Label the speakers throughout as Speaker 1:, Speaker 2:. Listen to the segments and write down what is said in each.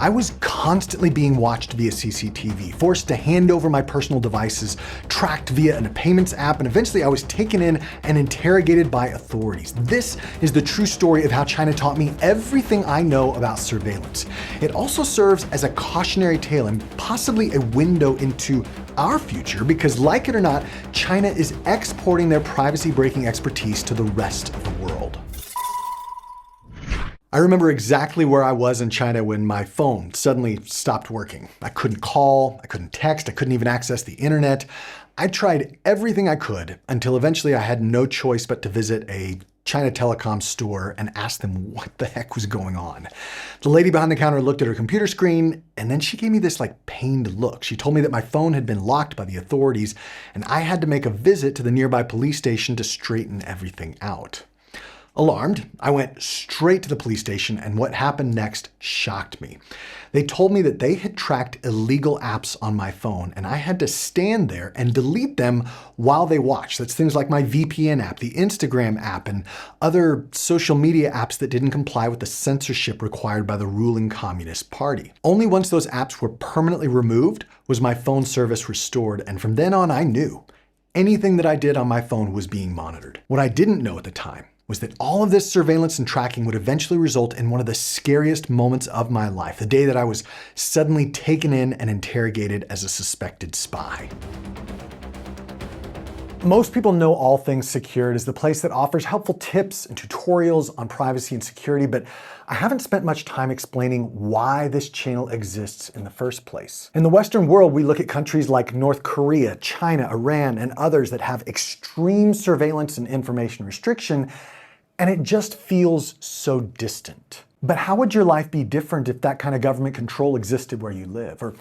Speaker 1: I was constantly being watched via CCTV, forced to hand over my personal devices, tracked via a payments app, and eventually I was taken in and interrogated by authorities. This is the true story of how China taught me everything I know about surveillance. It also serves as a cautionary tale and possibly a window into our future because, like it or not, China is exporting their privacy-breaking expertise to the rest of the world. I remember exactly where I was in China when my phone suddenly stopped working. I couldn't call, I couldn't text, I couldn't even access the internet. I tried everything I could until eventually I had no choice but to visit a China Telecom store and ask them what the heck was going on. The lady behind the counter looked at her computer screen and then she gave me this pained look. She told me that my phone had been locked by the authorities and I had to make a visit to the nearby police station to straighten everything out. Alarmed, I went straight to the police station and what happened next shocked me. They told me that they had tracked illegal apps on my phone and I had to stand there and delete them while they watched. That's things like my VPN app, the Instagram app, and other social media apps that didn't comply with the censorship required by the ruling Communist Party. Only once those apps were permanently removed was my phone service restored, and from then on I knew anything that I did on my phone was being monitored. What I didn't know at the time was that all of this surveillance and tracking would eventually result in one of the scariest moments of my life, the day that I was suddenly taken in and interrogated as a suspected spy. Most people know All Things Secured is the place that offers helpful tips and tutorials on privacy and security, but I haven't spent much time explaining why this channel exists in the first place. In the Western world, we look at countries like North Korea, China, Iran, and others that have extreme surveillance and information restriction, and it just feels so distant. But how would your life be different if that kind of government control existed where you live? Or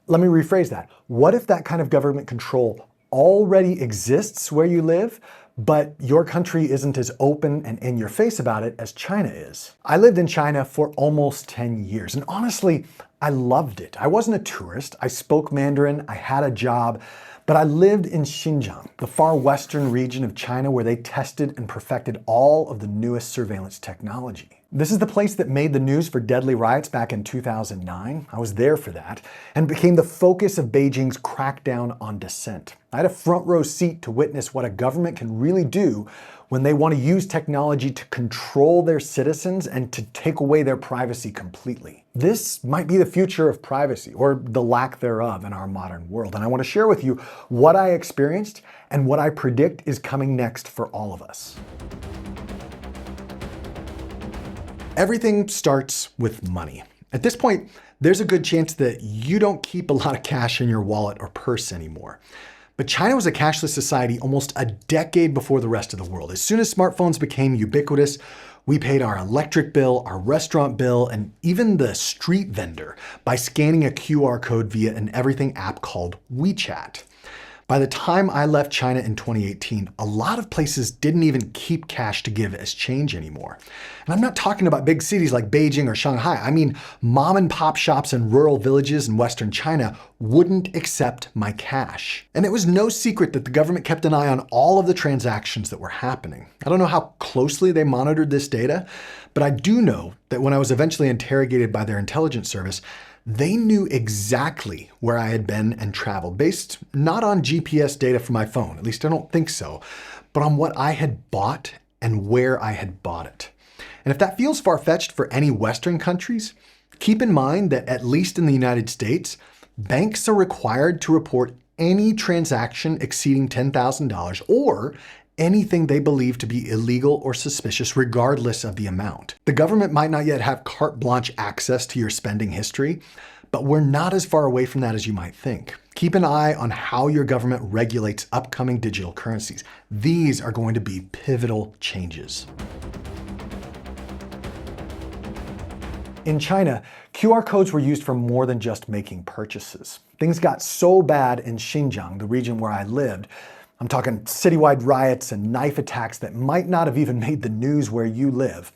Speaker 1: let me rephrase that. What if that kind of government control already exists where you live, but your country isn't as open and in your face about it as China is? I lived in China for almost 10 years, and honestly, I loved it. I wasn't a tourist. I spoke Mandarin, I had a job, but I lived in Xinjiang, the far western region of China where they tested and perfected all of the newest surveillance technology. This is the place that made the news for deadly riots back in 2009. I was there for that, and became the focus of Beijing's crackdown on dissent. I had a front row seat to witness what a government can really do when they want to use technology to control their citizens and to take away their privacy completely. This might be the future of privacy, or the lack thereof in our modern world, and I want to share with you what I experienced and what I predict is coming next for all of us. Everything starts with money. At this point, there's a good chance that you don't keep a lot of cash in your wallet or purse anymore. But China was a cashless society almost a decade before the rest of the world. As soon as smartphones became ubiquitous, we paid our electric bill, our restaurant bill, and even the street vendor by scanning a QR code via an everything app called WeChat. By the time I left China in 2018, a lot of places didn't even keep cash to give as change anymore. And I'm not talking about big cities like Beijing or Shanghai. I mean, mom and pop shops in rural villages in Western China wouldn't accept my cash. And it was no secret that the government kept an eye on all of the transactions that were happening. I don't know how closely they monitored this data, but I do know that when I was eventually interrogated by their intelligence service, they knew exactly where I had been and traveled, based not on GPS data from my phone, at least I don't think so, but on what I had bought and where I had bought it. And if that feels far-fetched for any Western countries, keep in mind that at least in the United States, banks are required to report any transaction exceeding $10,000 or anything they believe to be illegal or suspicious, regardless of the amount. The government might not yet have carte blanche access to your spending history, but we're not as far away from that as you might think. Keep an eye on how your government regulates upcoming digital currencies. These are going to be pivotal changes. In China, QR codes were used for more than just making purchases. Things got so bad in Xinjiang, the region where I lived, I'm talking citywide riots and knife attacks that might not have even made the news where you live,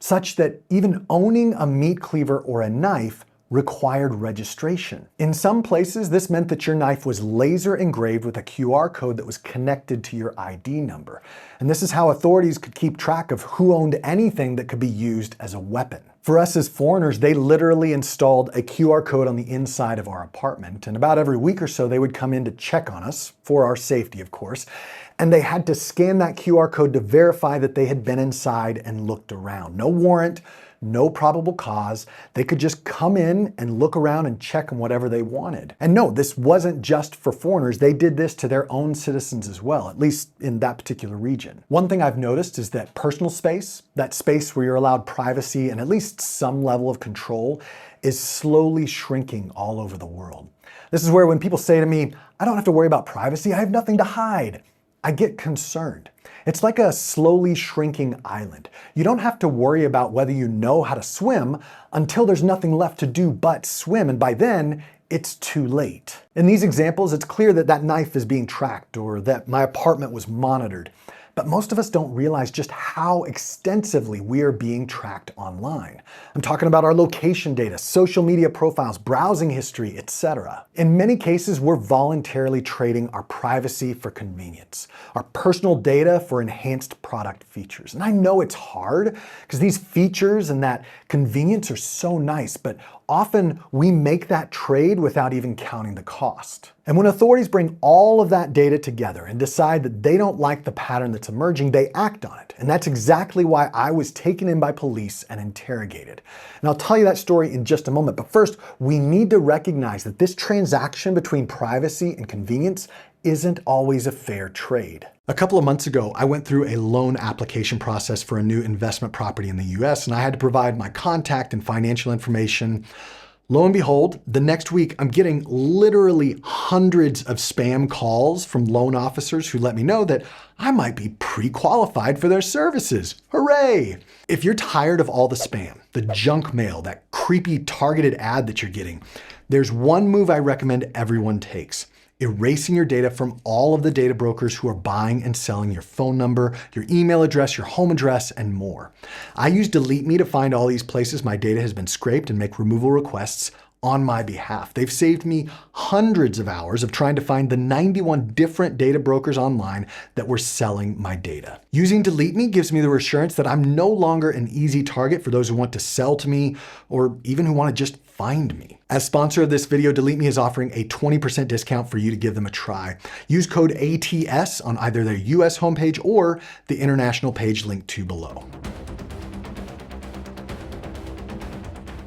Speaker 1: such that even owning a meat cleaver or a knife required registration. In some places, this meant that your knife was laser engraved with a QR code that was connected to your ID number. And this is how authorities could keep track of who owned anything that could be used as a weapon. For us as foreigners, they literally installed a QR code on the inside of our apartment. And about every week or so, they would come in to check on us, for our safety, of course. And they had to scan that QR code to verify that they had been inside and looked around. No warrant, no probable cause. They could just come in and look around and check on whatever they wanted. And no, this wasn't just for foreigners. They did this to their own citizens as well, at least in that particular region. One thing I've noticed is that personal space, that space where you're allowed privacy and at least some level of control, is slowly shrinking all over the world. This is where when people say to me, I don't have to worry about privacy, I have nothing to hide, I get concerned. It's like a slowly shrinking island. You don't have to worry about whether you know how to swim until there's nothing left to do but swim, and by then, it's too late. In these examples, it's clear that that knife is being tracked or that my apartment was monitored. But most of us don't realize just how extensively we are being tracked online. I'm talking about our location data, social media profiles, browsing history, etc. In many cases, we're voluntarily trading our privacy for convenience, our personal data for enhanced product features. And I know it's hard because these features and that convenience are so nice, but often we make that trade without even counting the cost. And when authorities bring all of that data together and decide that they don't like the pattern that's emerging, they act on it. And that's exactly why I was taken in by police and interrogated. And I'll tell you that story in just a moment. But first, we need to recognize that this transaction between privacy and convenience isn't always a fair trade. A couple of months ago, I went through a loan application process for a new investment property in the US, and I had to provide my contact and financial information. Lo and behold, the next week, I'm getting literally hundreds of spam calls from loan officers who let me know that I might be pre-qualified for their services. Hooray! If you're tired of all the spam, the junk mail, that creepy targeted ad that you're getting, there's one move I recommend everyone takes: erasing your data from all of the data brokers who are buying and selling your phone number, your email address, your home address, and more. I use DeleteMe to find all these places my data has been scraped and make removal requests on my behalf. They've saved me hundreds of hours of trying to find the 91 different data brokers online that were selling my data. Using DeleteMe gives me the assurance that I'm no longer an easy target for those who want to sell to me or even who want to just find me. As sponsor of this video, DeleteMe is offering a 20% discount for you to give them a try. Use code ATS on either their US homepage or the international page linked to below.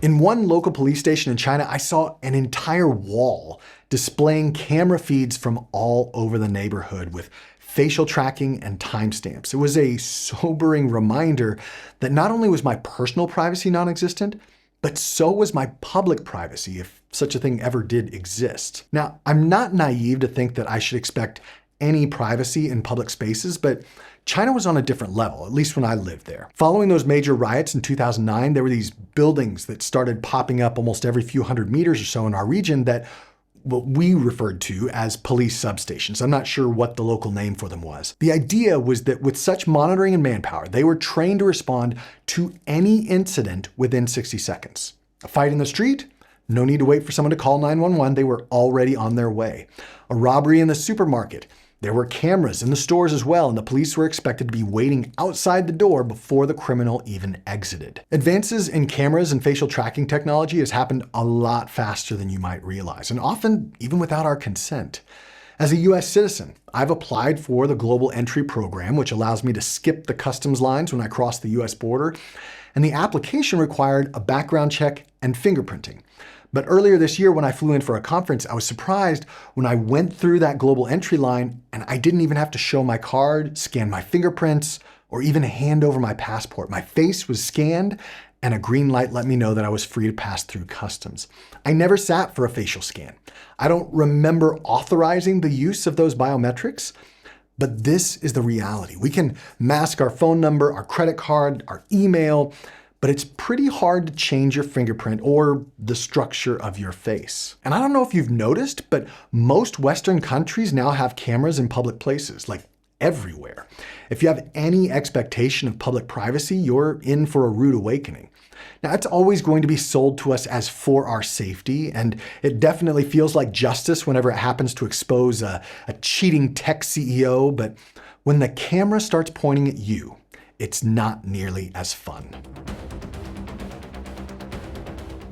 Speaker 1: In one local police station in China, I saw an entire wall displaying camera feeds from all over the neighborhood with facial tracking and timestamps. It was a sobering reminder that not only was my personal privacy non-existent, but so was my public privacy, if such a thing ever did exist. Now, I'm not naive to think that I should expect any privacy in public spaces, but China was on a different level, at least when I lived there. Following those major riots in 2009, there were these buildings that started popping up almost every few hundred meters or so in our region that what we referred to as police substations. I'm not sure what the local name for them was. The idea was that with such monitoring and manpower, they were trained to respond to any incident within 60 seconds. A fight in the street? No need to wait for someone to call 911. They were already on their way. A robbery in the supermarket? There were cameras in the stores as well, and the police were expected to be waiting outside the door before the criminal even exited. Advances in cameras and facial tracking technology has happened a lot faster than you might realize, and often even without our consent. As a US citizen, I've applied for the Global Entry Program, which allows me to skip the customs lines when I cross the US border, and the application required a background check and fingerprinting. But earlier this year, when I flew in for a conference, I was surprised when I went through that global entry line and I didn't even have to show my card, scan my fingerprints, or even hand over my passport. My face was scanned and a green light let me know that I was free to pass through customs. I never sat for a facial scan. I don't remember authorizing the use of those biometrics, but this is the reality. We can mask our phone number, our credit card, our email, but it's pretty hard to change your fingerprint or the structure of your face. And I don't know if you've noticed, but most Western countries now have cameras in public places, like everywhere. If you have any expectation of public privacy, you're in for a rude awakening. Now, it's always going to be sold to us as for our safety, and it definitely feels like justice whenever it happens to expose a cheating tech CEO, but when the camera starts pointing at you, it's not nearly as fun.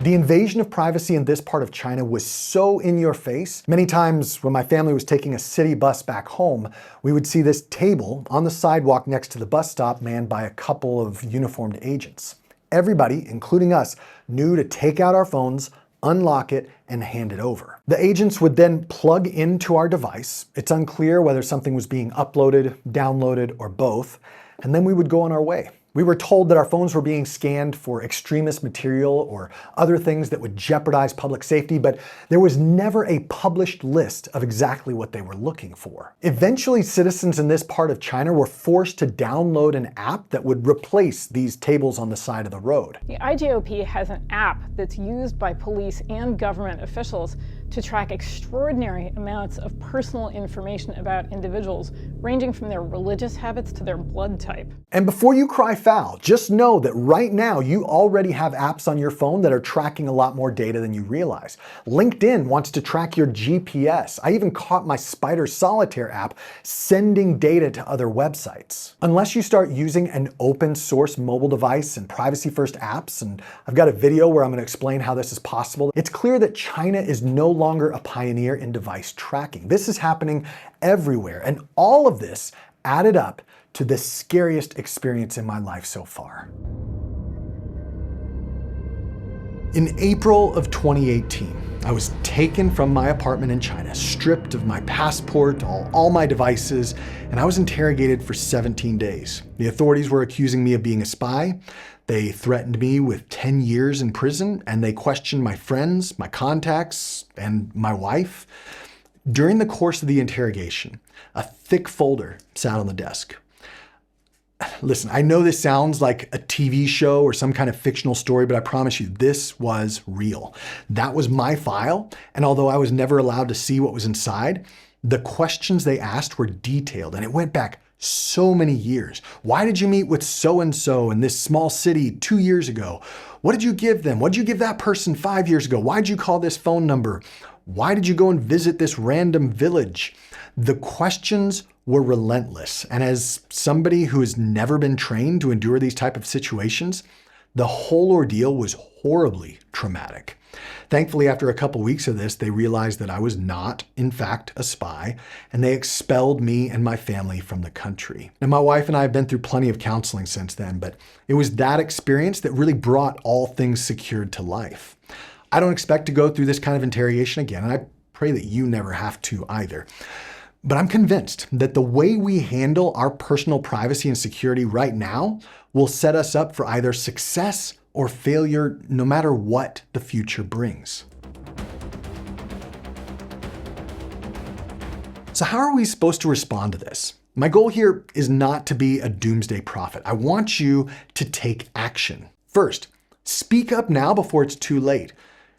Speaker 1: The invasion of privacy in this part of China was so in your face. Many times when my family was taking a city bus back home, we would see this table on the sidewalk next to the bus stop manned by a couple of uniformed agents. Everybody, including us, knew to take out our phones, unlock it, and hand it over. The agents would then plug into our device. It's unclear whether something was being uploaded, downloaded, or both, and then we would go on our way. We were told that our phones were being scanned for extremist material or other things that would jeopardize public safety, but there was never a published list of exactly what they were looking for. Eventually, citizens in this part of China were forced to download an app that would replace these tables on the side of the road.
Speaker 2: The IGOP has an app that's used by police and government officials to track extraordinary amounts of personal information about individuals, ranging from their religious habits to their blood type.
Speaker 1: And before you cry foul, just know that right now you already have apps on your phone that are tracking a lot more data than you realize. LinkedIn wants to track your GPS. I even caught my Spider Solitaire app sending data to other websites. Unless you start using an open source mobile device and privacy first apps, and I've got a video where I'm going to explain how this is possible, it's clear that China is no longer a pioneer in device tracking. This is happening everywhere, and all of this added up to the scariest experience in my life so far. In April of 2018, I was taken from my apartment in China, stripped of my passport, all my devices, and I was interrogated for 17 days. The authorities were accusing me of being a spy. They threatened me with 10 years in prison, and they questioned my friends, my contacts, and my wife. During the course of the interrogation, a thick folder sat on the desk. Listen, I know this sounds like a TV show or some kind of fictional story, but I promise you, this was real. That was my file, and although I was never allowed to see what was inside, the questions they asked were detailed, and it went back so many years. Why did you meet with so-and-so in this small city 2 years ago? What did you give them? What did you give that person 5 years ago? Why did you call this phone number? Why did you go and visit this random village? The questions were relentless. And as somebody who has never been trained to endure these type of situations, the whole ordeal was horribly traumatic. Thankfully, after a couple weeks of this, they realized that I was not, in fact, a spy, and they expelled me and my family from the country. And my wife and I have been through plenty of counseling since then, but it was that experience that really brought all things secured to life. I don't expect to go through this kind of interrogation again, and I pray that you never have to either. But I'm convinced that the way we handle our personal privacy and security right now will set us up for either success or failure, no matter what the future brings. So how are we supposed to respond to this? My goal here is not to be a doomsday prophet. I want you to take action. First, speak up now before it's too late.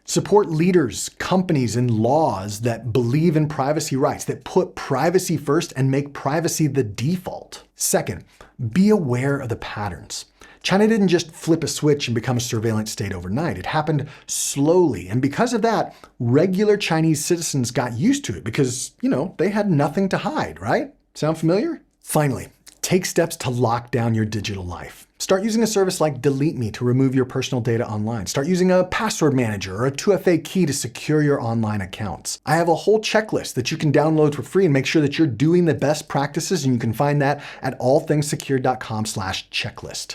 Speaker 1: Support leaders, companies, and laws that believe in privacy rights, that put privacy first and make privacy the default. Second, be aware of the patterns. China didn't just flip a switch and become a surveillance state overnight. It happened slowly. And because of that, regular Chinese citizens got used to it because, they had nothing to hide, right? Sound familiar? Finally, take steps to lock down your digital life. Start using a service like DeleteMe to remove your personal data online. Start using a password manager or a 2FA key to secure your online accounts. I have a whole checklist that you can download for free and make sure that you're doing the best practices, and you can find that at allthingssecured.com/checklist.